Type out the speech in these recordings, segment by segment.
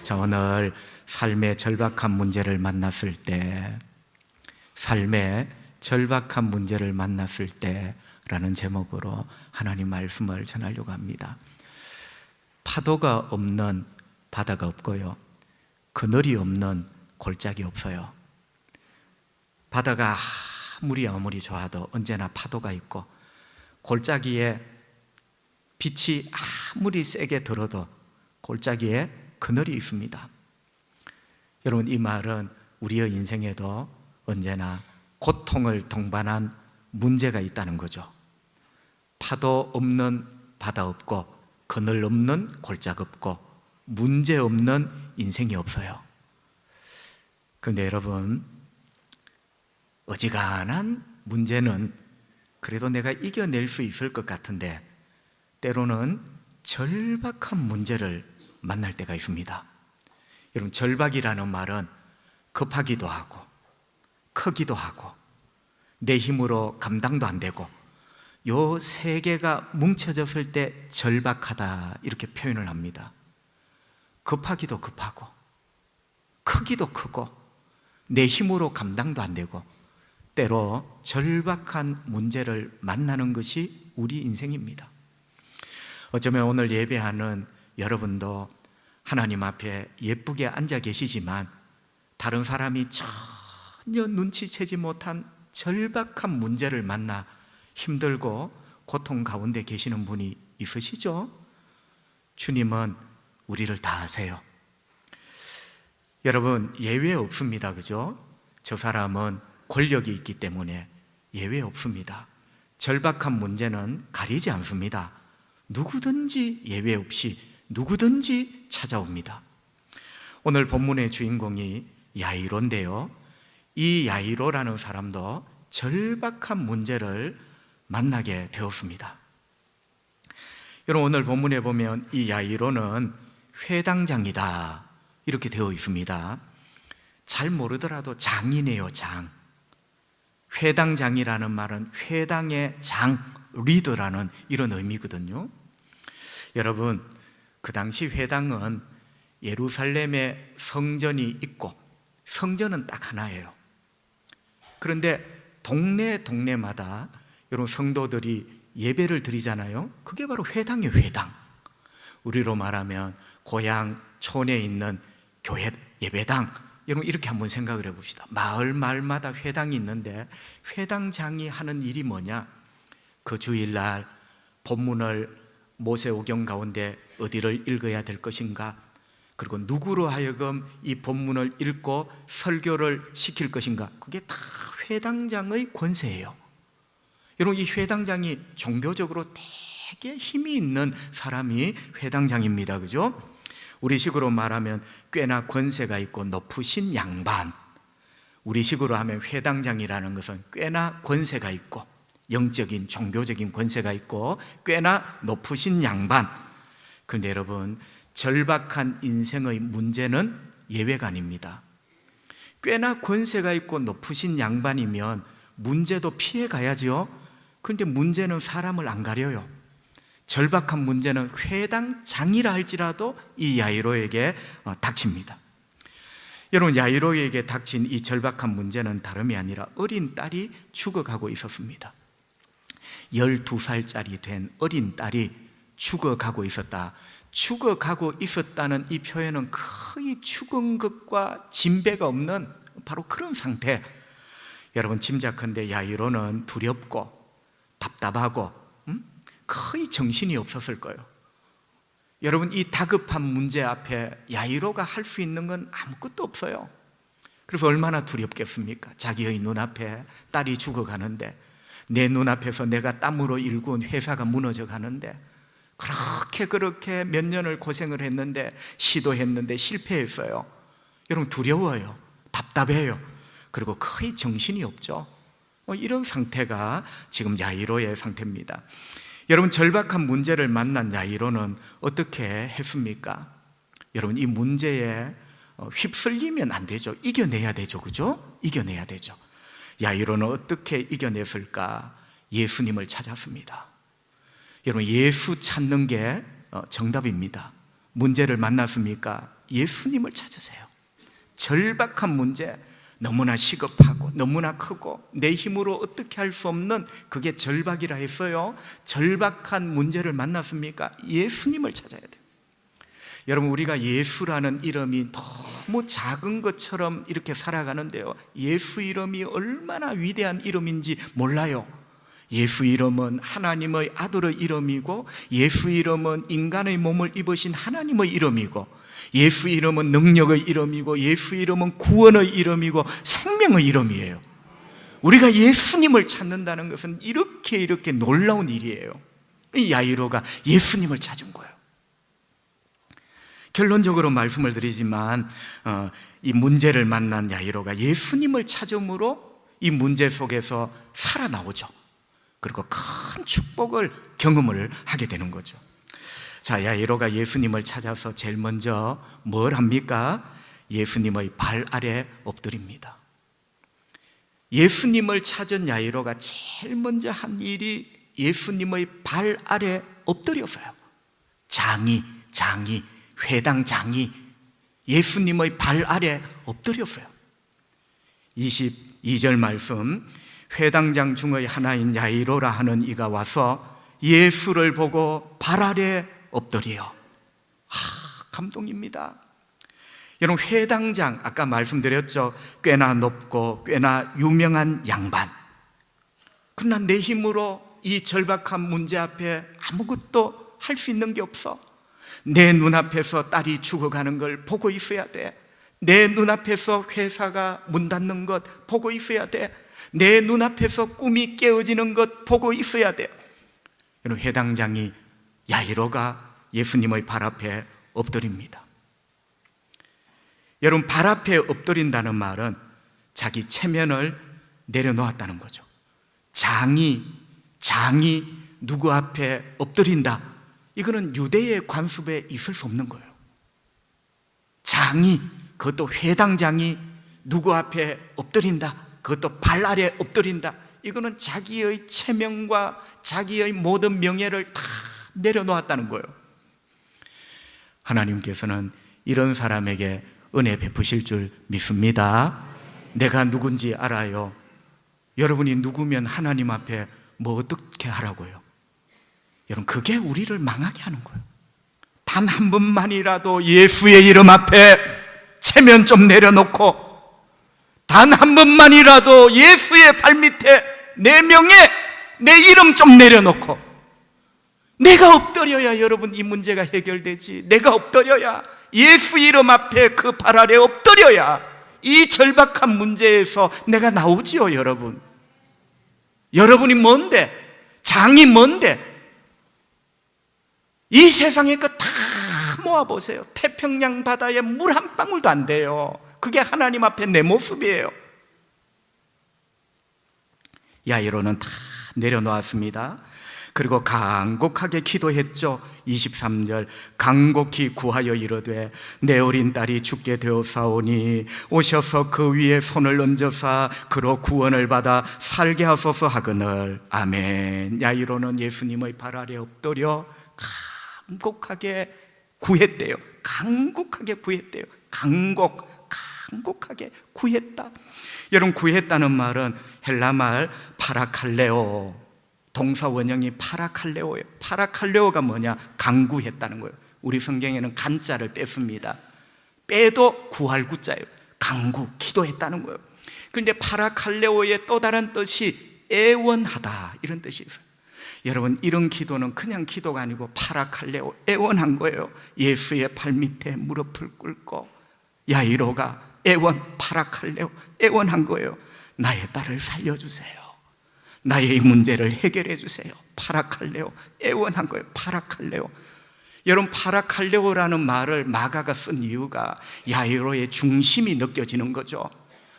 자, 오늘 삶의 절박한 문제를 만났을 때, 삶의 절박한 문제를 만났을 때라는 제목으로 하나님 말씀을 전하려고 합니다. 파도가 없는 바다가 없고요, 그늘이 없는 골짜기 없어요. 바다가 아무리 좋아도 언제나 파도가 있고, 골짜기에 빛이 아무리 세게 들어도 골짜기에 그늘이 있습니다. 여러분, 이 말은 우리의 인생에도 언제나 고통을 동반한 문제가 있다는 거죠. 파도 없는 바다 없고, 그늘 없는 골짜기 없고, 문제 없는 인생이 없어요. 그런데 여러분, 어지간한 문제는 그래도 내가 이겨낼 수 있을 것 같은데, 때로는 절박한 문제를 만날 때가 있습니다. 여러분, 절박이라는 말은 급하기도 하고, 크기도 하고, 내 힘으로 감당도 안 되고, 요 세 개가 뭉쳐졌을 때 절박하다, 이렇게 표현을 합니다. 급하기도 급하고, 크기도 크고, 내 힘으로 감당도 안 되고, 때로 절박한 문제를 만나는 것이 우리 인생입니다. 어쩌면 오늘 예배하는 여러분도 하나님 앞에 예쁘게 앉아 계시지만, 다른 사람이 전혀 눈치채지 못한 절박한 문제를 만나 힘들고 고통 가운데 계시는 분이 있으시죠? 주님은 우리를 다 아세요. 여러분, 예외 없습니다. 그죠? 저 사람은 권력이 있기 때문에 예외 없습니다. 절박한 문제는 가리지 않습니다. 누구든지 예외 없이 누구든지 찾아옵니다. 오늘 본문의 주인공이 야이로인데요, 이 야이로라는 사람도 절박한 문제를 만나게 되었습니다. 여러분, 오늘 본문에 보면 이 야이로는 회당장이다, 이렇게 되어 있습니다. 잘 모르더라도 장이네요, 장. 회당장이라는 말은 회당의 장, 리더라는 이런 의미거든요. 여러분, 그 당시 회당은 예루살렘에 성전이 있고, 성전은 딱 하나예요. 그런데 동네마다 여러분, 성도들이 예배를 드리잖아요. 그게 바로 회당이에요, 회당. 우리로 말하면 고향 촌에 있는 교회 예배당. 여러분, 이렇게 한번 생각을 해봅시다. 마을마다 회당이 있는데, 회당장이 하는 일이 뭐냐? 그 주일날 본문을 모세오경 가운데 어디를 읽어야 될 것인가, 그리고 누구로 하여금 이 본문을 읽고 설교를 시킬 것인가, 그게 다 회당장의 권세예요. 여러분, 이 회당장이 종교적으로 되게 힘이 있는 사람이 회당장입니다. 그죠? 우리식으로 말하면 꽤나 권세가 있고 높으신 양반. 우리식으로 하면 회당장이라는 것은 꽤나 권세가 있고 영적인 종교적인 권세가 있고 꽤나 높으신 양반. 그런데 여러분, 절박한 인생의 문제는 예외가 아닙니다. 꽤나 권세가 있고 높으신 양반이면 문제도 피해 가야죠. 그런데 문제는 사람을 안 가려요. 절박한 문제는 회당장이라 할지라도 이 야이로에게 닥칩니다. 여러분, 야이로에게 닥친 이 절박한 문제는 다름이 아니라 어린 딸이 죽어가고 있었습니다. 12살짜리 된 어린 딸이 죽어가고 있었다. 죽어가고 있었다는 이 표현은 거의 죽은 것과 진배가 없는 바로 그런 상태. 여러분, 짐작컨대 야이로는 두렵고 답답하고 거의 정신이 없었을 거예요. 여러분, 이 다급한 문제 앞에 야이로가 할 수 있는 건 아무것도 없어요. 그래서 얼마나 두렵겠습니까? 자기의 눈앞에 딸이 죽어가는데, 내 눈앞에서 내가 땀으로 일군 회사가 무너져 가는데, 그렇게 몇 년을 고생을 했는데, 시도했는데 실패했어요. 여러분, 두려워요. 답답해요. 그리고 거의 정신이 없죠. 이런 상태가 지금 야이로의 상태입니다. 여러분, 절박한 문제를 만난 야이로는 어떻게 했습니까? 여러분, 이 문제에 휩쓸리면 안 되죠. 이겨내야 되죠. 그죠? 이겨내야 되죠. 야이로는 어떻게 이겨냈을까? 예수님을 찾았습니다. 여러분, 예수 찾는 게 정답입니다. 문제를 만났습니까? 예수님을 찾으세요. 절박한 문제, 너무나 시급하고 너무나 크고 내 힘으로 어떻게 할 수 없는 그게 절박이라 했어요. 절박한 문제를 만났습니까? 예수님을 찾아야 돼요. 여러분, 우리가 예수라는 이름이 너무 작은 것처럼 이렇게 살아가는데요, 예수 이름이 얼마나 위대한 이름인지 몰라요. 예수 이름은 하나님의 아들의 이름이고, 예수 이름은 인간의 몸을 입으신 하나님의 이름이고, 예수 이름은 능력의 이름이고, 예수 이름은 구원의 이름이고 생명의 이름이에요. 우리가 예수님을 찾는다는 것은 이렇게 놀라운 일이에요. 이 야이로가 예수님을 찾은 거예요. 결론적으로 말씀을 드리지만 이 문제를 만난 야이로가 예수님을 찾음으로 이 문제 속에서 살아나오죠. 그리고 큰 축복을 경험을 하게 되는 거죠. 자, 야이로가 예수님을 찾아서 제일 먼저 뭘 합니까? 예수님의 발 아래 엎드립니다. 예수님을 찾은 야이로가 제일 먼저 한 일이 예수님의 발 아래 엎드렸어요. 회당장이 예수님의 발 아래 엎드렸어요. 22절 말씀, 회당장 중의 하나인 야이로라 하는 이가 와서 예수를 보고 발 아래 엎드려. 감동입니다. 여러분, 회당장, 아까 말씀드렸죠. 꽤나 높고 꽤나 유명한 양반. 그러나 내 힘으로 이 절박한 문제 앞에 아무것도 할 수 있는 게 없어. 내 눈앞에서 딸이 죽어가는 걸 보고 있어야 돼. 내 눈앞에서 회사가 문 닫는 것 보고 있어야 돼. 내 눈앞에서 꿈이 깨어지는 것 보고 있어야 돼. 여러분, 회당장이 야이로가 예수님의 발 앞에 엎드립니다. 여러분, 발 앞에 엎드린다는 말은 자기 체면을 내려놓았다는 거죠. 장이 누구 앞에 엎드린다, 이거는 유대의 관습에 있을 수 없는 거예요. 장이, 그것도 회당장이 누구 앞에 엎드린다, 그것도 발 아래 엎드린다, 이거는 자기의 체면과 자기의 모든 명예를 다 내려놓았다는 거예요. 하나님께서는 이런 사람에게 은혜 베푸실 줄 믿습니다. 내가 누군지 알아요. 여러분이 누구면 하나님 앞에 뭐 어떻게 하라고요? 여러분, 그게 우리를 망하게 하는 거예요. 단 한 번만이라도 예수의 이름 앞에 체면 좀 내려놓고, 단 한 번만이라도 예수의 발밑에 내 명예, 내 이름 좀 내려놓고, 내가 엎드려야 여러분 이 문제가 해결되지. 내가 엎드려야, 예수 이름 앞에 그 발 아래 엎드려야 이 절박한 문제에서 내가 나오지요. 여러분이 뭔데? 장이 뭔데? 이 세상의 것 다 모아보세요. 태평양 바다에 물 한 방울도 안 돼요. 그게 하나님 앞에 내 모습이에요. 야이로는 다 내려놓았습니다. 그리고 간곡하게 기도했죠. 23절, 간곡히 구하여 이르되 내 어린 딸이 죽게 되었사오니 오셔서 그 위에 손을 얹어사 그로 구원을 받아 살게 하소서 하거늘. 아멘. 야이로는 예수님의 발 아래 엎드려 간곡하게 구했대요. 간곡하게 구했다. 여러분, 구했다는 말은 헬라말 파라칼레오, 동사 원형이 파라칼레오예요. 파라칼레오가 뭐냐? 간구했다는 거예요. 우리 성경에는 간자를 뺐습니다. 빼도 구할 구자예요. 간구, 기도했다는 거예요. 그런데 파라칼레오의 또 다른 뜻이 애원하다, 이런 뜻이 있어요. 여러분, 이런 기도는 그냥 기도가 아니고 파라칼레오, 애원한 거예요. 예수의 발밑에 무릎을 꿇고 야이로가 파라칼레오, 애원한 거예요. 나의 딸을 살려주세요. 나의 이 문제를 해결해 주세요. 파라칼레오, 애원한 거예요. 파라칼레오. 여러분, 파라칼레오라는 말을 마가가 쓴 이유가 야이로의 중심이 느껴지는 거죠.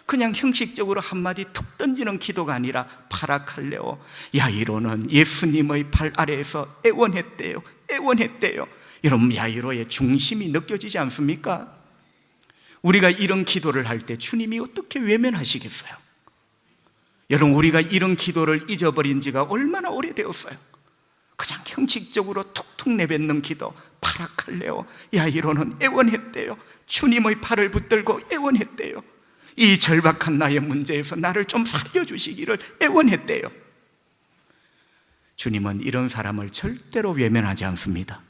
그냥 형식적으로 한마디 툭 던지는 기도가 아니라 파라칼레오, 야이로는 예수님의 발 아래에서 애원했대요. 여러분, 야이로의 중심이 느껴지지 않습니까? 우리가 이런 기도를 할 때 주님이 어떻게 외면하시겠어요? 여러분, 우리가 이런 기도를 잊어버린 지가 얼마나 오래되었어요? 그냥 형식적으로 툭툭 내뱉는 기도, 파라칼레오, 야이로는 애원했대요. 주님의 팔을 붙들고 애원했대요. 이 절박한 나의 문제에서 나를 좀 살려주시기를 애원했대요. 주님은 이런 사람을 절대로 외면하지 않습니다.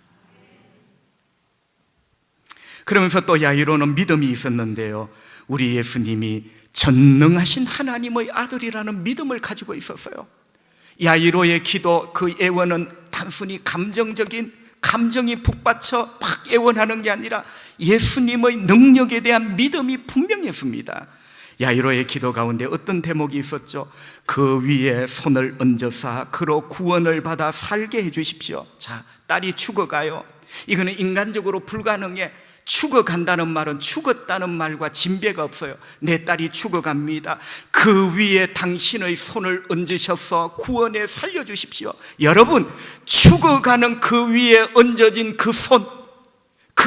그러면서 또 야이로는 믿음이 있었는데요, 우리 예수님이 전능하신 하나님의 아들이라는 믿음을 가지고 있었어요. 야이로의 기도, 그 애원은 단순히 감정이 북받쳐 막 애원하는 게 아니라 예수님의 능력에 대한 믿음이 분명했습니다. 야이로의 기도 가운데 어떤 대목이 있었죠? 그 위에 손을 얹어서 그로 구원을 받아 살게 해 주십시오. 자, 딸이 죽어가요. 이거는 인간적으로 불가능해. 죽어간다는 말은 죽었다는 말과 진배가 없어요. 내 딸이 죽어갑니다. 그 위에 당신의 손을 얹으셔서 구원에 살려주십시오. 여러분, 죽어가는 그 위에 얹어진 그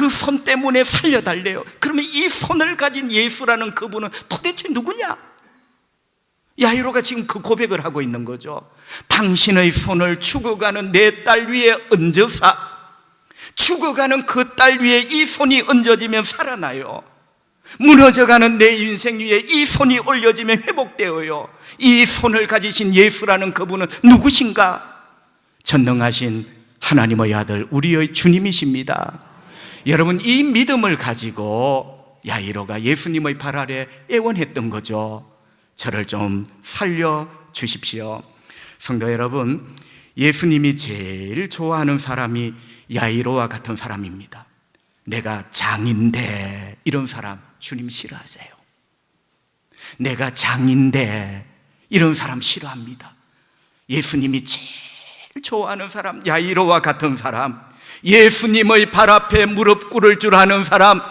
손 때문에 살려달래요. 그러면 이 손을 가진 예수라는 그분은 도대체 누구냐? 야이로가 지금 그 고백을 하고 있는 거죠. 당신의 손을 죽어가는 내 딸 위에 얹어서, 죽어가는 그 딸 위에 이 손이 얹어지면 살아나요. 무너져가는 내 인생 위에 이 손이 올려지면 회복되어요. 이 손을 가지신 예수라는 그분은 누구신가? 전능하신 하나님의 아들, 우리의 주님이십니다. 여러분, 이 믿음을 가지고 야이로가 예수님의 발 아래 애원했던 거죠. 저를 좀 살려주십시오. 성도 여러분, 예수님이 제일 좋아하는 사람이 야이로와 같은 사람입니다. 내가 장인데, 이런 사람 주님 싫어하세요. 내가 장인데, 이런 사람 싫어합니다. 예수님이 제일 좋아하는 사람, 야이로와 같은 사람, 예수님의 발 앞에 무릎 꿇을 줄 아는 사람,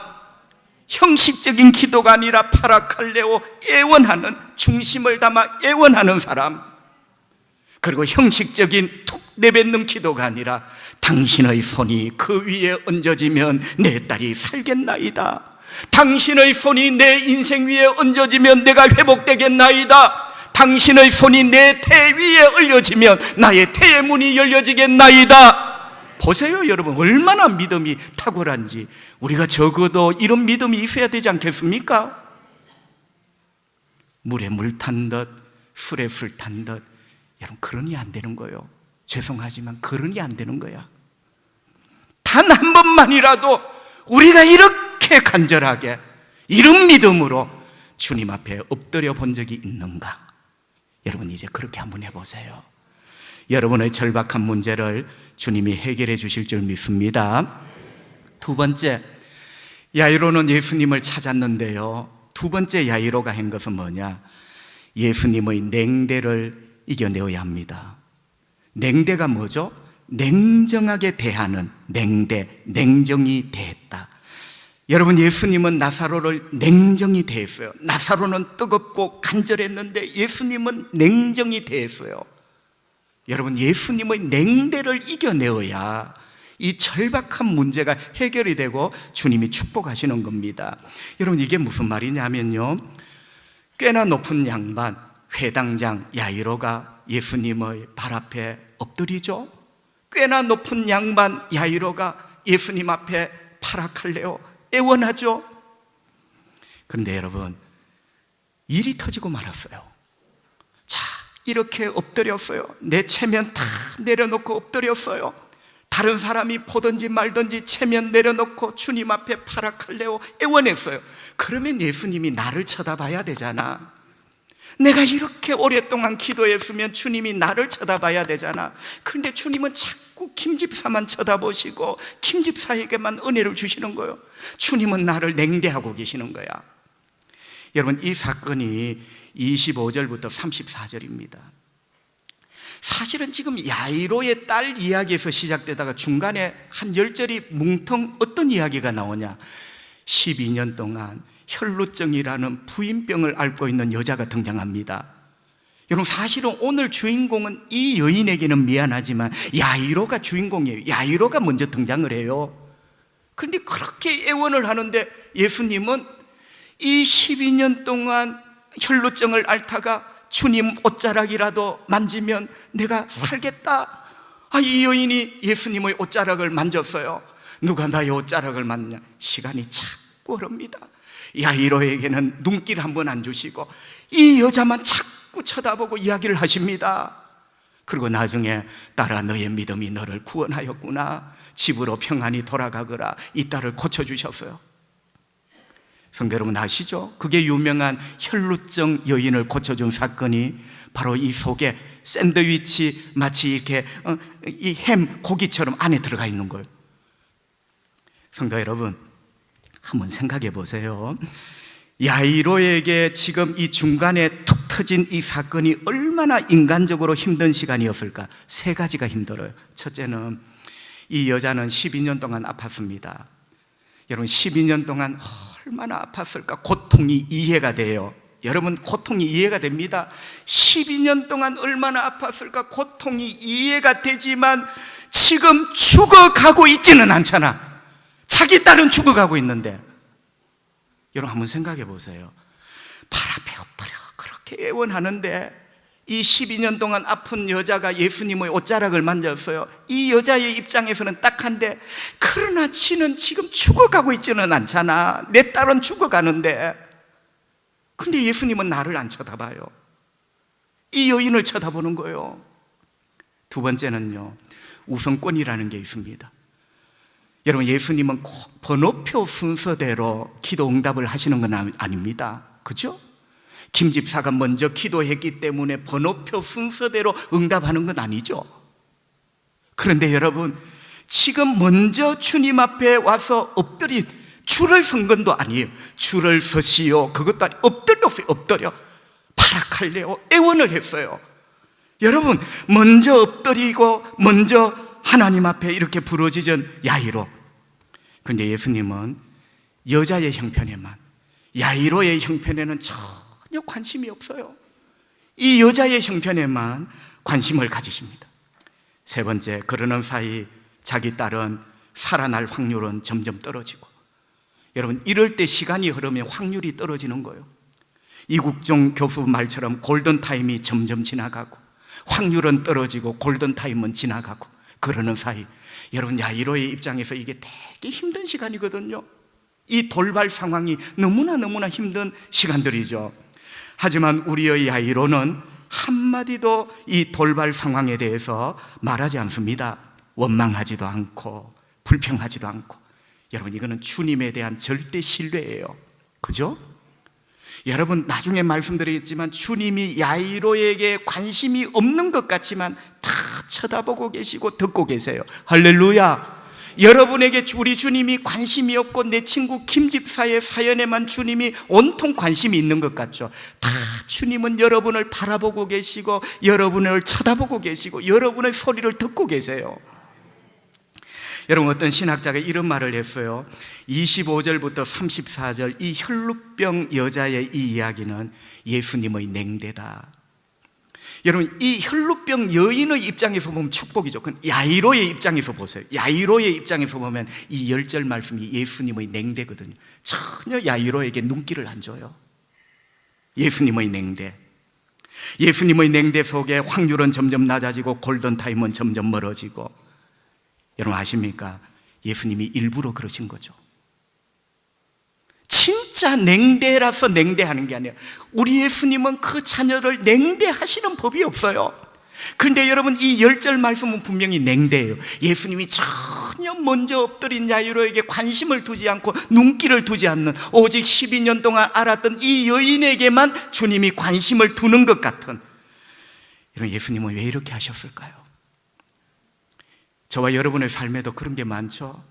형식적인 기도가 아니라 파라칼레오, 애원하는, 중심을 담아 애원하는 사람, 그리고 형식적인 툭 내뱉는 기도가 아니라 당신의 손이 그 위에 얹어지면 내 딸이 살겠나이다. 당신의 손이 내 인생 위에 얹어지면 내가 회복되겠나이다. 당신의 손이 내 태 위에 올려지면 나의 태의 문이 열려지겠나이다. 보세요, 여러분, 얼마나 믿음이 탁월한지. 우리가 적어도 이런 믿음이 있어야 되지 않겠습니까? 물에 물 탄 듯, 술에 술 탄 듯. 여러분, 그러니 안 되는 거예요. 죄송하지만 그러니 안 되는 거야. 단 한 번만이라도 우리가 이렇게 간절하게 이런 믿음으로 주님 앞에 엎드려 본 적이 있는가? 여러분, 이제 그렇게 한번 해보세요. 여러분의 절박한 문제를 주님이 해결해 주실 줄 믿습니다. 두 번째, 야이로는 예수님을 찾았는데요, 두 번째 야이로가 한 것은 뭐냐? 예수님의 냉대를 이겨내어야 합니다. 냉대가 뭐죠? 냉정하게 대하는 냉정이 대했다. 여러분, 예수님은 나사로를 냉정히 대했어요. 나사로는 뜨겁고 간절했는데 예수님은 냉정히 대했어요. 여러분, 예수님의 냉대를 이겨내어야 이 절박한 문제가 해결이 되고 주님이 축복하시는 겁니다. 여러분, 이게 무슨 말이냐면요, 꽤나 높은 양반, 회당장 야이로가 예수님의 발 앞에 엎드리죠. 꽤나 높은 양반 야이로가 예수님 앞에 파라칼레오, 애원하죠. 그런데 여러분, 일이 터지고 말았어요. 자, 이렇게 엎드렸어요. 내 체면 다 내려놓고 엎드렸어요. 다른 사람이 보든지 말든지 체면 내려놓고 주님 앞에 파라칼레오 애원했어요. 그러면 예수님이 나를 쳐다봐야 되잖아. 내가 이렇게 오랫동안 기도했으면 주님이 나를 쳐다봐야 되잖아. 그런데 주님은 자꾸 김집사만 쳐다보시고 김집사에게만 은혜를 주시는 거예요. 주님은 나를 냉대하고 계시는 거야. 여러분, 이 사건이 25절부터 34절입니다. 사실은 지금 야이로의 딸 이야기에서 시작되다가 중간에 한 10절이 뭉텅 어떤 이야기가 나오냐? 12년 동안 혈루증이라는 부인병을 앓고 있는 여자가 등장합니다. 여러분, 사실은 오늘 주인공은 이 여인에게는 미안하지만 야이로가 주인공이에요. 야이로가 먼저 등장을 해요. 그런데 그렇게 애원을 하는데 예수님은 이 12년 동안 혈루증을 앓다가 주님 옷자락이라도 만지면 내가 살겠다. 이 여인이 예수님의 옷자락을 만졌어요. 누가 나의 옷자락을 만냐? 시간이 자꾸 흐릅니다. 야이로에게는 눈길 한 번 안 주시고 이 여자만 자꾸 쳐다보고 이야기를 하십니다. 그리고 나중에 딸아, 너의 믿음이 너를 구원하였구나, 집으로 평안히 돌아가거라, 이 딸을 고쳐주셨어요. 성도 여러분 아시죠? 그게 유명한 혈루증 여인을 고쳐준 사건이 바로 이 속에 샌드위치 마치 이렇게 이 햄 고기처럼 안에 들어가 있는 거예요. 성도 여러분, 한번 생각해 보세요. 야이로에게 지금 이 중간에 툭 터진 이 사건이 얼마나 인간적으로 힘든 시간이었을까? 세 가지가 힘들어요. 첫째는 이 여자는 12년 동안 아팠습니다. 여러분 12년 동안 얼마나 아팠을까? 고통이 이해가 돼요. 여러분 고통이 이해가 됩니다. 12년 동안 얼마나 아팠을까? 고통이 이해가 되지만 지금 죽어가고 있지는 않잖아. 자기 딸은 죽어가고 있는데. 여러분 한번 생각해 보세요. 발 앞에 엎드려 그렇게 애원하는데 이 12년 동안 아픈 여자가 예수님의 옷자락을 만졌어요. 이 여자의 입장에서는 딱한데, 그러나 지는 지금 죽어가고 있지는 않잖아. 내 딸은 죽어가는데. 근데 예수님은 나를 안 쳐다봐요. 이 여인을 쳐다보는 거예요. 두 번째는요, 우선권이라는 게 있습니다. 여러분 예수님은 꼭 번호표 순서대로 기도 응답을 하시는 건 아닙니다. 그죠? 김 집사가 먼저 기도했기 때문에 번호표 순서대로 응답하는 건 아니죠. 그런데 여러분, 지금 먼저 주님 앞에 와서 엎드린, 줄을 선 건도 아니에요. 줄을 서시오 그것도 아니에요. 엎드렸어요. 엎드려 파락할래요 애원을 했어요. 여러분 먼저 엎드리고 먼저 하나님 앞에 이렇게 부르짖은 야이로. 그런데 예수님은 여자의 형편에만, 야이로의 형편에는 전혀 관심이 없어요. 이 여자의 형편에만 관심을 가지십니다. 세 번째, 그러는 사이 자기 딸은 살아날 확률은 점점 떨어지고, 여러분 이럴 때 시간이 흐르면 확률이 떨어지는 거예요. 이국종 교수 말처럼 골든타임이 점점 지나가고 확률은 떨어지고 골든타임은 지나가고, 그러는 사이 여러분 야이로의 입장에서 이게 되게 힘든 시간이거든요. 이 돌발 상황이 너무나 힘든 시간들이죠. 하지만 우리의 야이로는 한마디도 이 돌발 상황에 대해서 말하지 않습니다. 원망하지도 않고 불평하지도 않고. 여러분 이거는 주님에 대한 절대 신뢰예요. 그죠? 여러분 나중에 말씀드리겠지만 주님이 야이로에게 관심이 없는 것 같지만 다 쳐다보고 계시고 듣고 계세요. 할렐루야. 여러분에게 우리 주님이 관심이 없고 내 친구 김 집사의 사연에만 주님이 온통 관심이 있는 것 같죠. 다 주님은 여러분을 바라보고 계시고 여러분을 쳐다보고 계시고 여러분의 소리를 듣고 계세요. 여러분 어떤 신학자가 이런 말을 했어요. 25절부터 34절 이 혈루병 여자의 이 이야기는 예수님의 냉대다. 여러분 이 혈루병 여인의 입장에서 보면 축복이죠. 야이로의 입장에서 보세요. 야이로의 입장에서 보면 이 10절 말씀이 예수님의 냉대거든요. 전혀 야이로에게 눈길을 안 줘요. 예수님의 냉대. 예수님의 냉대 속에 확률은 점점 낮아지고 골든타임은 점점 멀어지고. 여러분 아십니까? 예수님이 일부러 그러신 거죠. 진짜 냉대라서 냉대하는 게 아니에요. 우리 예수님은 그 자녀를 냉대하시는 법이 없어요. 그런데 여러분 이 10절 말씀은 분명히 냉대예요. 예수님이 전혀 먼저 엎드린 야이로에게 관심을 두지 않고 눈길을 두지 않는, 오직 12년 동안 알았던 이 여인에게만 주님이 관심을 두는 것 같은. 여러분 예수님은 왜 이렇게 하셨을까요? 저와 여러분의 삶에도 그런 게 많죠.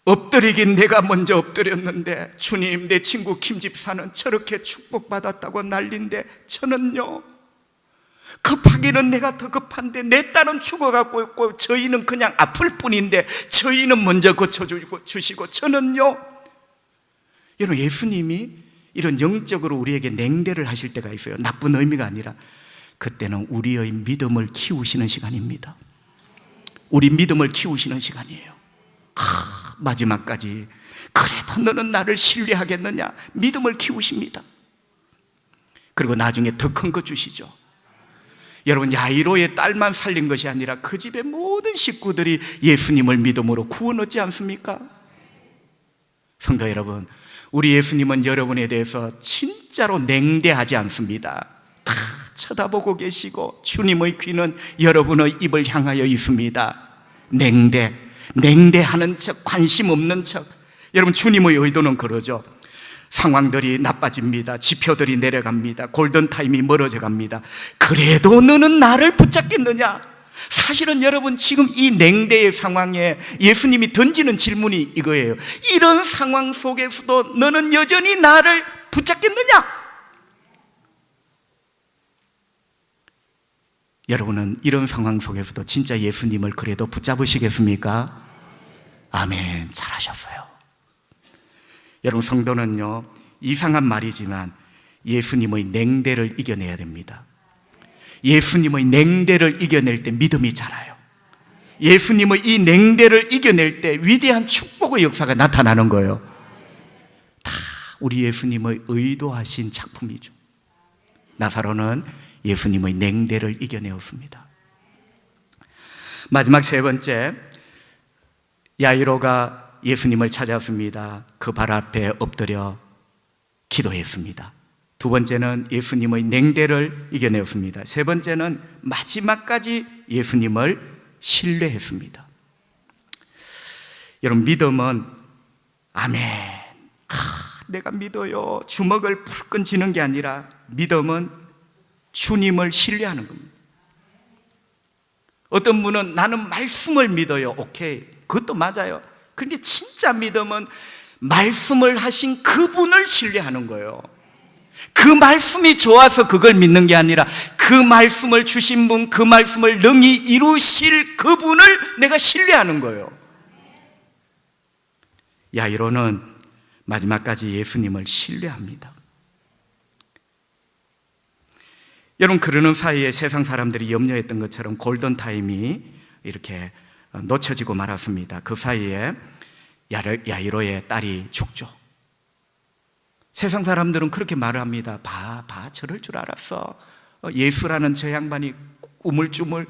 엎드리긴 내가 먼저 엎드렸는데 주님 내 친구 김 집사는 저렇게 축복받았다고 난린데 저는요, 급하기는 내가 더 급한데 내 딸은 죽어가고 있고 저희는 그냥 아플 뿐인데 저희는 먼저 고쳐주시고 저는요. 여러분 예수님이 이런 영적으로 우리에게 냉대를 하실 때가 있어요. 나쁜 의미가 아니라 그때는 우리의 믿음을 키우시는 시간입니다. 우리 믿음을 키우시는 시간이에요. 마지막까지 그래도 너는 나를 신뢰하겠느냐, 믿음을 키우십니다. 그리고 나중에 더 큰 거 주시죠. 여러분 야이로의 딸만 살린 것이 아니라 그 집의 모든 식구들이 예수님을 믿음으로 구원 얻지 않습니까? 성도 여러분, 우리 예수님은 여러분에 대해서 진짜로 냉대하지 않습니다. 다 쳐다보고 계시고 주님의 귀는 여러분의 입을 향하여 있습니다. 냉대하는 척, 관심 없는 척. 여러분, 주님의 의도는 그러죠. 상황들이 나빠집니다. 지표들이 내려갑니다. 골든타임이 멀어져 갑니다. 그래도 너는 나를 붙잡겠느냐? 사실은 여러분, 지금 이 냉대의 상황에 예수님이 던지는 질문이 이거예요. 이런 상황 속에서도 너는 여전히 나를 붙잡겠느냐? 여러분은 이런 상황 속에서도 진짜 예수님을 그래도 붙잡으시겠습니까? 아멘. 잘하셨어요. 여러분, 성도는요, 이상한 말이지만 예수님의 냉대를 이겨내야 됩니다. 예수님의 냉대를 이겨낼 때 믿음이 자라요. 예수님의 이 냉대를 이겨낼 때 위대한 축복의 역사가 나타나는 거예요. 다 우리 예수님의 의도하신 작품이죠. 나사로는 예수님의 냉대를 이겨내었습니다. 마지막 세 번째, 야이로가 예수님을 찾았습니다. 그 발 앞에 엎드려 기도했습니다. 두 번째는 예수님의 냉대를 이겨내었습니다. 세 번째는 마지막까지 예수님을 신뢰했습니다. 여러분, 믿음은 아멘, 내가 믿어요, 주먹을 불끈 쥐는 게 아니라 믿음은 주님을 신뢰하는 겁니다. 어떤 분은 나는 말씀을 믿어요. 오케이, 그것도 맞아요. 그런데 진짜 믿음은 말씀을 하신 그분을 신뢰하는 거예요. 그 말씀이 좋아서 그걸 믿는 게 아니라 그 말씀을 주신 분, 그 말씀을 능히 이루실 그분을 내가 신뢰하는 거예요. 야이로는 마지막까지 예수님을 신뢰합니다. 여러분, 그러는 사이에 세상 사람들이 염려했던 것처럼 골든타임이 이렇게 놓쳐지고 말았습니다. 그 사이에 야이로의 딸이 죽죠. 세상 사람들은 그렇게 말을 합니다. 봐, 저럴 줄 알았어. 예수라는 저 양반이 우물쭈물,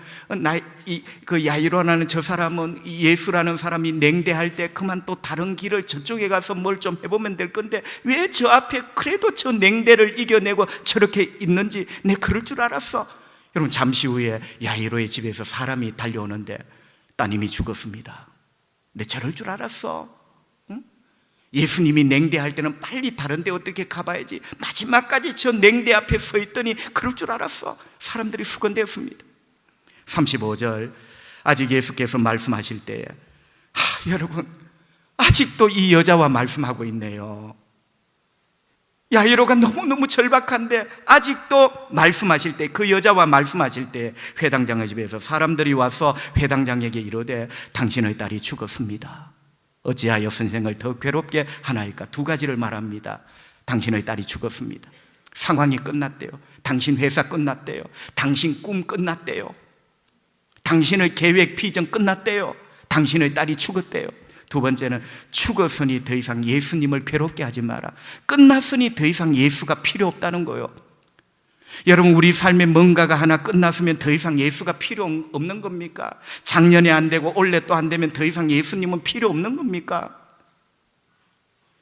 그 야이로라는 저 사람은, 예수라는 사람이 냉대할 때 그만 또 다른 길을 저쪽에 가서 뭘 좀 해보면 될 건데 왜 저 앞에 그래도 저 냉대를 이겨내고 저렇게 있는지 내 그럴 줄 알았어. 여러분, 잠시 후에 야이로의 집에서 사람이 달려오는데 따님이 죽었습니다. 내 저럴 줄 알았어. 예수님이 냉대할 때는 빨리 다른 데 어떻게 가봐야지, 마지막까지 저 냉대 앞에 서 있더니 그럴 줄 알았어. 사람들이 수건대었습니다. 35절, 아직 예수께서 말씀하실 때에 여러분, 아직도 이 여자와 말씀하고 있네요. 야이로가 너무너무 절박한데 아직도 말씀하실 때, 그 여자와 말씀하실 때 회당장의 집에서 사람들이 와서 회당장에게 이르되 당신의 딸이 죽었습니다. 어찌하여 선생을 더 괴롭게 하나이까? 두 가지를 말합니다. 당신의 딸이 죽었습니다. 상황이 끝났대요. 당신 회사 끝났대요. 당신 꿈 끝났대요. 당신의 계획 비전 끝났대요. 당신의 딸이 죽었대요. 두 번째는 죽었으니 더 이상 예수님을 괴롭게 하지 마라. 끝났으니 더 이상 예수가 필요 없다는 거예요. 여러분, 우리 삶에 뭔가가 하나 끝났으면 더 이상 예수가 필요 없는 겁니까? 작년에 안 되고 올해 또 안 되면 더 이상 예수님은 필요 없는 겁니까?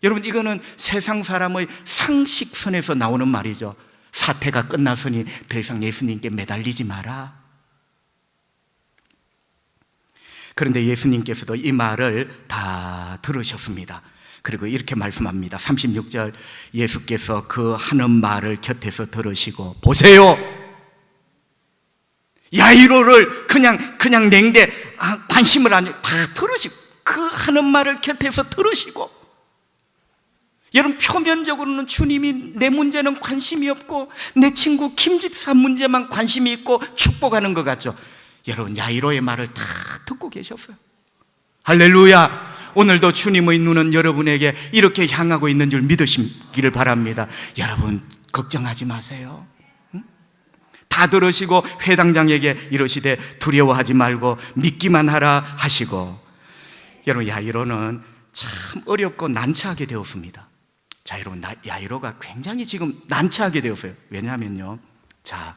여러분, 이거는 세상 사람의 상식선에서 나오는 말이죠. 사태가 끝났으니 더 이상 예수님께 매달리지 마라. 그런데 예수님께서도 이 말을 다 들으셨습니다. 그리고 이렇게 말씀합니다. 36절, 예수께서 그 하는 말을 곁에서 들으시고, 보세요, 야이로를 그냥 냉대 관심을 안, 다 들으시고, 그 하는 말을 곁에서 들으시고. 여러분, 표면적으로는 주님이 내 문제는 관심이 없고 내 친구 김집사 문제만 관심이 있고 축복하는 것 같죠. 여러분, 야이로의 말을 다 듣고 계셨어요. 할렐루야. 오늘도 주님의 눈은 여러분에게 이렇게 향하고 있는 줄 믿으시기를 바랍니다. 여러분, 걱정하지 마세요. 다 들으시고 회당장에게 이러시되 두려워하지 말고 믿기만 하라 하시고. 여러분, 야이로는 참 어렵고 난처하게 되었습니다. 자, 여러분, 야이로가 굉장히 지금 난처하게 되었어요. 왜냐하면요, 자,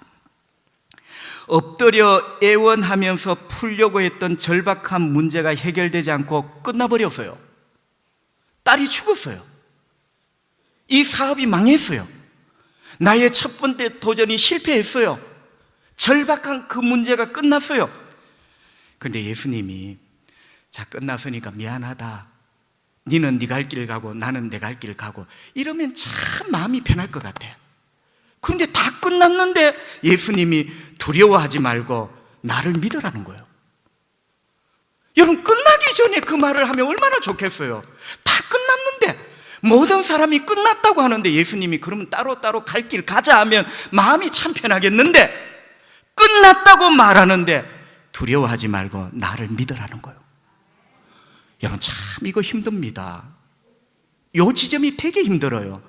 엎드려 애원하면서 풀려고 했던 절박한 문제가 해결되지 않고 끝나버렸어요. 딸이 죽었어요. 이 사업이 망했어요. 나의 첫 번째 도전이 실패했어요. 절박한 그 문제가 끝났어요. 그런데 예수님이 자, 끝났으니까 미안하다. 너는 네 갈 길 가고 나는 내 갈 길 가고 이러면 참 마음이 편할 것 같아요. 그런데 다 끝났는데 예수님이 두려워하지 말고 나를 믿으라는 거예요. 여러분, 끝나기 전에 그 말을 하면 얼마나 좋겠어요. 다 끝났는데 모든 사람이 끝났다고 하는데 예수님이 그러면 따로따로 갈 길 가자 하면 마음이 참 편하겠는데 끝났다고 말하는데 두려워하지 말고 나를 믿으라는 거예요. 여러분, 참 이거 힘듭니다. 이 지점이 되게 힘들어요.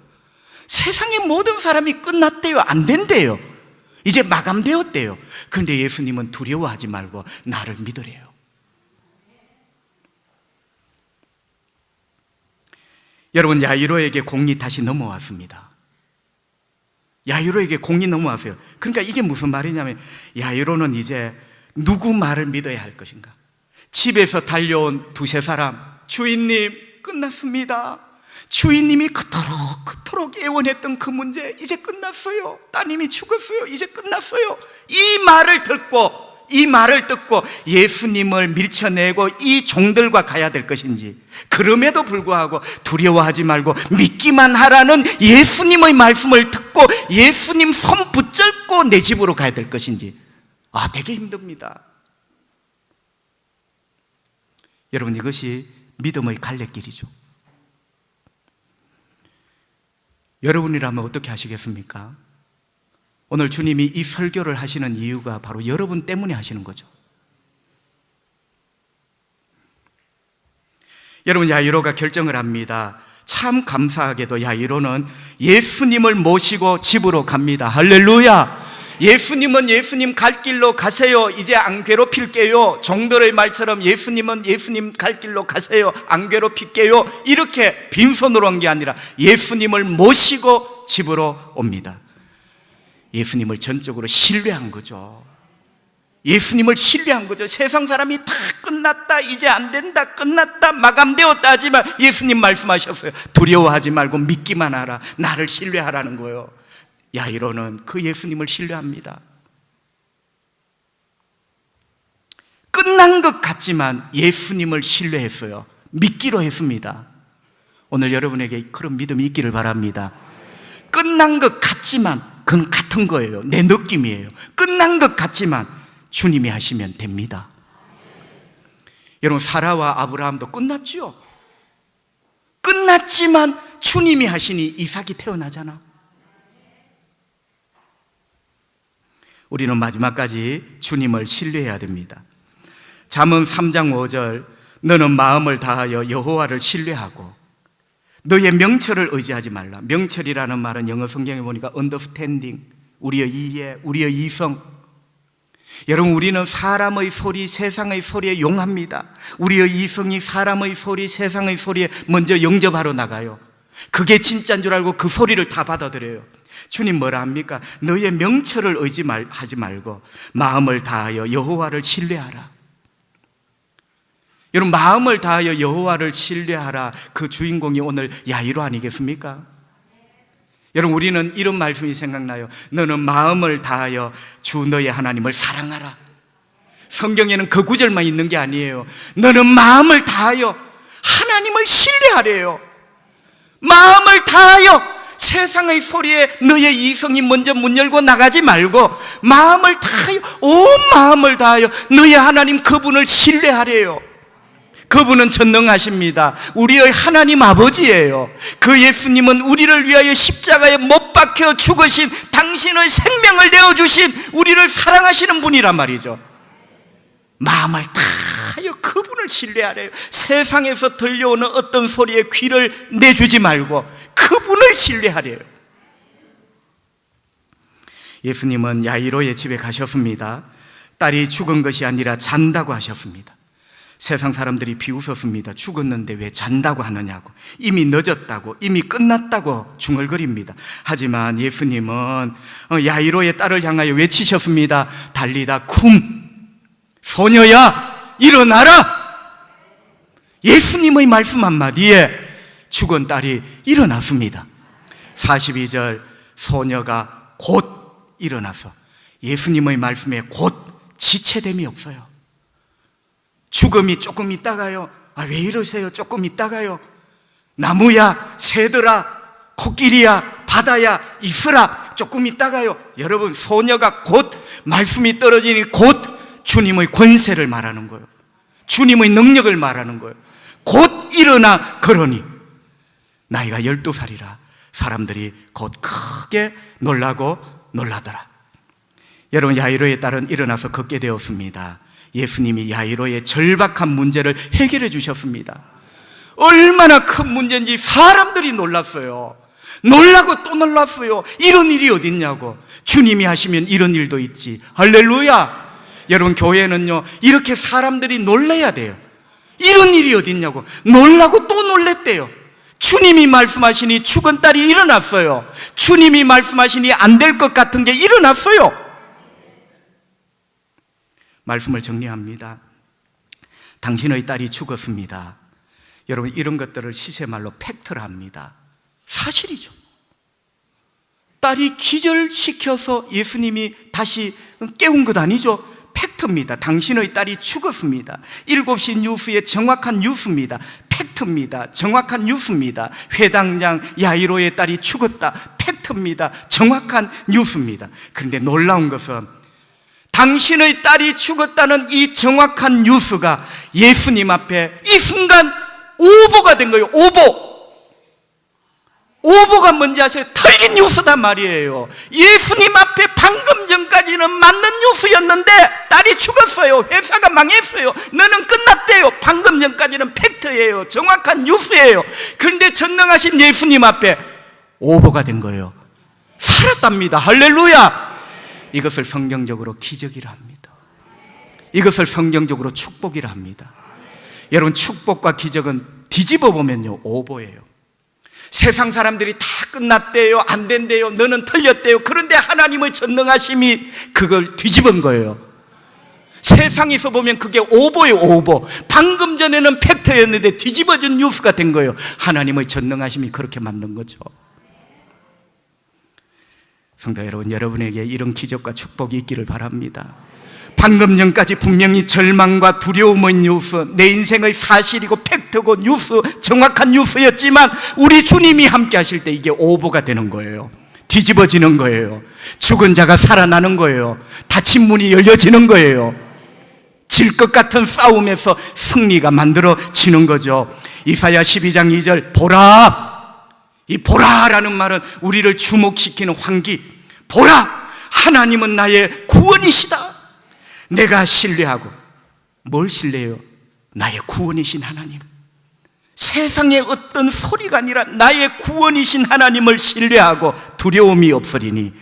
세상의 모든 사람이 끝났대요, 안 된대요, 이제 마감되었대요. 그런데 예수님은 두려워하지 말고 나를 믿으래요. 여러분, 야이로에게 공이 다시 넘어왔습니다. 야이로에게 공이 넘어왔어요. 그러니까 이게 무슨 말이냐면 야이로는 이제 누구 말을 믿어야 할 것인가? 집에서 달려온 두세 사람, 주인님 끝났습니다. 주인님이 그토록 애원했던 그 문제 이제 끝났어요. 따님이 죽었어요. 이제 끝났어요. 이 말을 듣고 예수님을 밀쳐내고 이 종들과 가야 될 것인지, 그럼에도 불구하고 두려워하지 말고 믿기만 하라는 예수님의 말씀을 듣고 예수님 손 붙잡고 내 집으로 가야 될 것인지, 되게 힘듭니다. 여러분, 이것이 믿음의 갈래길이죠. 여러분이라면 어떻게 하시겠습니까? 오늘 주님이 이 설교를 하시는 이유가 바로 여러분 때문에 하시는 거죠. 여러분, 야이로가 결정을 합니다. 참 감사하게도 야이로는 예수님을 모시고 집으로 갑니다. 할렐루야! 예수님은 예수님 갈 길로 가세요. 이제 안 괴롭힐게요. 종들의 말처럼 예수님은 예수님 갈 길로 가세요. 안 괴롭힐게요. 이렇게 빈손으로 온 게 아니라 예수님을 모시고 집으로 옵니다. 예수님을 전적으로 신뢰한 거죠. 예수님을 신뢰한 거죠. 세상 사람이 다 끝났다, 이제 안 된다, 끝났다, 마감되었다 하지만 예수님 말씀하셨어요. 두려워하지 말고 믿기만 하라. 나를 신뢰하라는 거예요. 야이로는 그 예수님을 신뢰합니다. 끝난 것 같지만 예수님을 신뢰했어요. 믿기로 했습니다. 오늘 여러분에게 그런 믿음이 있기를 바랍니다. 끝난 것 같지만 그건 같은 거예요. 내 느낌이에요. 끝난 것 같지만 주님이 하시면 됩니다. 여러분, 사라와 아브라함도 끝났죠. 끝났지만 주님이 하시니 이삭이 태어나잖아. 우리는 마지막까지 주님을 신뢰해야 됩니다. 잠언 3장 5절, 너는 마음을 다하여 여호와를 신뢰하고 너의 명철을 의지하지 말라. 명철이라는 말은 영어 성경에 보니까 understanding, 우리의 이해, 우리의 이성. 여러분, 우리는 사람의 소리, 세상의 소리에 용합니다. 우리의 이성이 사람의 소리, 세상의 소리에 먼저 영접하러 나가요. 그게 진짜인 줄 알고 그 소리를 다 받아들여요. 주님 뭐라 합니까? 너의 명철을 의지하지 말고 마음을 다하여 여호와를 신뢰하라. 여러분, 마음을 다하여 여호와를 신뢰하라. 그 주인공이 오늘 야이로 아니겠습니까? 여러분, 우리는 이런 말씀이 생각나요. 너는 마음을 다하여 주 너의 하나님을 사랑하라. 성경에는 그 구절만 있는 게 아니에요. 너는 마음을 다하여 하나님을 신뢰하래요. 마음을 다하여 세상의 소리에 너의 이성이 먼저 문 열고 나가지 말고 마음을 다하여, 온 마음을 다하여 너의 하나님 그분을 신뢰하래요. 그분은 전능하십니다. 우리의 하나님 아버지예요. 그 예수님은 우리를 위하여 십자가에 못 박혀 죽으신, 당신의 생명을 내어주신 우리를 사랑하시는 분이란 말이죠. 마음을 다하여 그분을 신뢰하래요. 세상에서 들려오는 어떤 소리에 귀를 내주지 말고 그분을 신뢰하래요. 예수님은 야이로의 집에 가셨습니다. 딸이 죽은 것이 아니라 잔다고 하셨습니다. 세상 사람들이 비웃었습니다. 죽었는데 왜 잔다고 하느냐고, 이미 늦었다고, 이미 끝났다고 중얼거립니다. 하지만 예수님은 야이로의 딸을 향하여 외치셨습니다. 달리다 쿰, 소녀야 일어나라. 예수님의 말씀 한마디에 죽은 딸이 일어났습니다. 42절 소녀가 곧 일어나서 예수님의 말씀에 곧 지체됨이 없어요. 죽음이 조금 있다가요, 왜 이러세요? 조금 있다가요, 나무야, 새들아, 코끼리야, 바다야, 있으라, 조금 있다가요. 여러분, 소녀가 곧 말씀이 떨어지니 곧 주님의 권세를 말하는 거예요. 주님의 능력을 말하는 거예요. 곧 일어나 걸으니 나이가 12살이라 사람들이 곧 크게 놀라고 놀라더라. 여러분, 야이로의 딸은 일어나서 걷게 되었습니다. 예수님이 야이로의 절박한 문제를 해결해 주셨습니다. 얼마나 큰 문제인지 사람들이 놀랐어요. 놀라고 또 놀랐어요. 이런 일이 어딨냐고. 주님이 하시면 이런 일도 있지. 할렐루야. 여러분, 교회는요 이렇게 사람들이 놀라야 돼요. 이런 일이 어딨냐고. 놀라고 또 놀랬대요. 주님이 말씀하시니 죽은 딸이 일어났어요. 주님이 말씀하시니 안 될 것 같은 게 일어났어요. 말씀을 정리합니다. 당신의 딸이 죽었습니다. 여러분, 이런 것들을 시세말로 팩트라 합니다. 사실이죠. 딸이 기절시켜서 예수님이 다시 깨운 것 아니죠. 팩트입니다. 당신의 딸이 죽었습니다. 7시 뉴스의 정확한 뉴스입니다. 팩트입니다. 정확한 뉴스입니다. 회당장 야이로의 딸이 죽었다. 팩트입니다. 정확한 뉴스입니다. 그런데 놀라운 것은 당신의 딸이 죽었다는 이 정확한 뉴스가 예수님 앞에 이 순간 오보가 된 거예요. 오보가 뭔지 아세요? 털린 뉴스단 말이에요. 예수님 앞에 방금 전까지는 맞는 뉴스였는데 딸이 죽었어요. 회사가 망했어요. 너는 끝났대요. 방금 전까지는 팩트예요. 정확한 뉴스예요. 그런데 전능하신 예수님 앞에 오보가 된 거예요. 살았답니다. 할렐루야. 이것을 성경적으로 기적이라 합니다. 이것을 성경적으로 축복이라 합니다. 여러분, 축복과 기적은 뒤집어 보면요 오보예요. 세상 사람들이 다 끝났대요, 안 된대요, 너는 틀렸대요. 그런데 하나님의 전능하심이 그걸 뒤집은 거예요. 세상에서 보면 그게 오보예요. 오보. 방금 전에는 팩트였는데 뒤집어진 뉴스가 된 거예요. 하나님의 전능하심이 그렇게 만든 거죠. 성도 여러분, 여러분에게 이런 기적과 축복이 있기를 바랍니다. 방금 전까지 분명히 절망과 두려움의 뉴스, 내 인생의 사실이고 팩트고 뉴스, 정확한 뉴스였지만 우리 주님이 함께 하실 때 이게 오보가 되는 거예요. 뒤집어지는 거예요. 죽은 자가 살아나는 거예요. 닫힌 문이 열려지는 거예요. 질 것 같은 싸움에서 승리가 만들어지는 거죠. 이사야 12장 2절 보라. 이 보라라는 말은 우리를 주목시키는 환기. 보라, 하나님은 나의 구원이시다. 내가 신뢰하고. 뭘 신뢰해요? 나의 구원이신 하나님. 세상의 어떤 소리가 아니라 나의 구원이신 하나님을 신뢰하고 두려움이 없으리니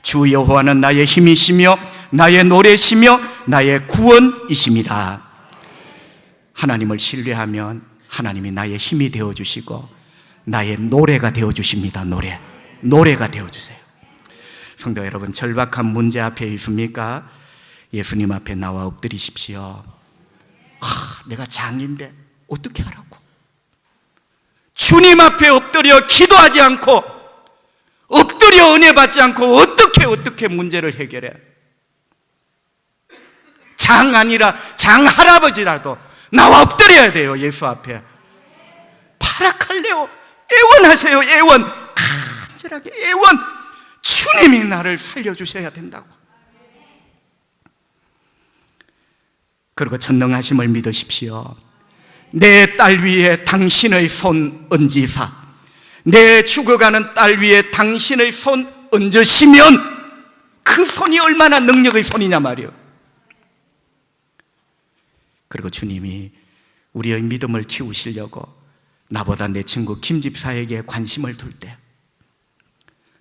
주 여호와는 나의 힘이시며 나의 노래시며 나의 구원이심이라. 하나님을 신뢰하면 하나님이 나의 힘이 되어주시고 나의 노래가 되어주십니다. 노래가 되어주세요. 성도 여러분, 절박한 문제 앞에 있습니까? 예수님 앞에 나와 엎드리십시오. 내가 장인데 어떻게 하라고? 주님 앞에 엎드려 기도하지 않고, 엎드려 은혜 받지 않고 어떻게 문제를 해결해? 장 아니라 장 할아버지라도 나와 엎드려야 돼요. 예수 앞에 파라칼레오, 애원하세요. 애원, 간절하게 애원. 주님이 나를 살려주셔야 된다고. 그리고 전능하심을 믿으십시오. 내 딸 위에 당신의 손 얹으사, 내 죽어가는 딸 위에 당신의 손 얹으시면 그 손이 얼마나 능력의 손이냐 말이에요. 그리고 주님이 우리의 믿음을 키우시려고 나보다 내 친구 김 집사에게 관심을 둘 때,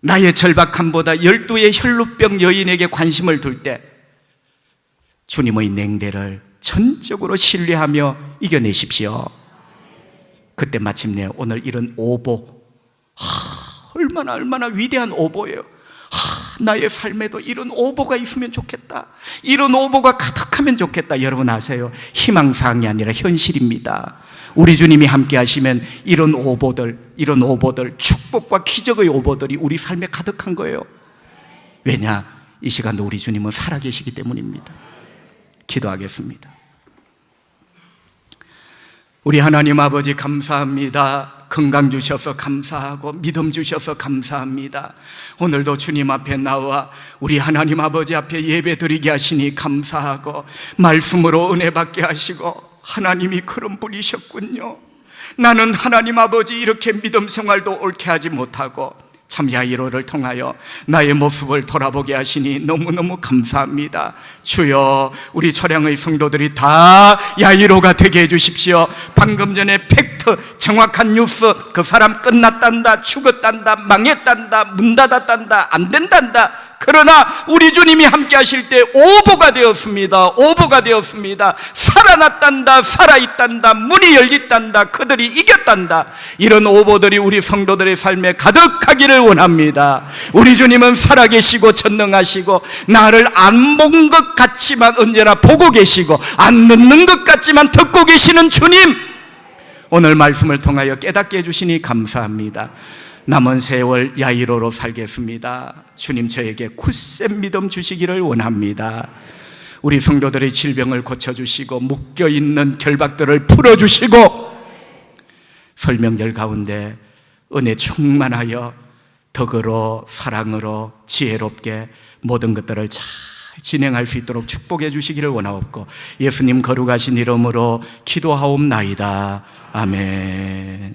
나의 절박함보다 12의 혈루병 여인에게 관심을 둘 때 주님의 냉대를 전적으로 신뢰하며 이겨내십시오. 그때 마침내 오늘 이런 오보, 얼마나 위대한 오보예요. 나의 삶에도 이런 오보가 있으면 좋겠다, 이런 오보가 가득하면 좋겠다. 여러분 아세요? 희망사항이 아니라 현실입니다. 우리 주님이 함께 하시면 이런 오보들, 축복과 기적의 오보들이 우리 삶에 가득한 거예요. 왜냐? 이 시간도 우리 주님은 살아계시기 때문입니다. 기도하겠습니다. 우리 하나님 아버지 감사합니다. 건강 주셔서 감사하고 믿음 주셔서 감사합니다. 오늘도 주님 앞에 나와 우리 하나님 아버지 앞에 예배 드리게 하시니 감사하고 말씀으로 은혜 받게 하시고 하나님이 그런 분이셨군요. 나는 하나님 아버지 이렇게 믿음 생활도 옳게 하지 못하고 참 야이로를 통하여 나의 모습을 돌아보게 하시니 너무너무 감사합니다. 주여, 우리 초량의 성도들이 다 야이로가 되게 해주십시오. 방금 전에 팩트, 정확한 뉴스, 그 사람 끝났단다, 죽었단다, 망했단다, 문 닫았단다, 안 된단다. 그러나 우리 주님이 함께 하실 때 오보가 되었습니다. 살아났단다, 살아있단다, 문이 열렸단다, 그들이 이겼단다. 이런 오보들이 우리 성도들의 삶에 가득하기를 원합니다. 우리 주님은 살아계시고 전능하시고 나를 안 본 것 같지만 언제나 보고 계시고 안 듣는 것 같지만 듣고 계시는 주님, 오늘 말씀을 통하여 깨닫게 해주시니 감사합니다. 남은 세월 야이로로 살겠습니다. 주님, 저에게 굳센 믿음 주시기를 원합니다. 우리 성도들의 질병을 고쳐주시고 묶여있는 결박들을 풀어주시고 설명절 가운데 은혜 충만하여 덕으로 사랑으로 지혜롭게 모든 것들을 잘 진행할 수 있도록 축복해 주시기를 원하옵고 예수님 거룩하신 이름으로 기도하옵나이다. 아멘.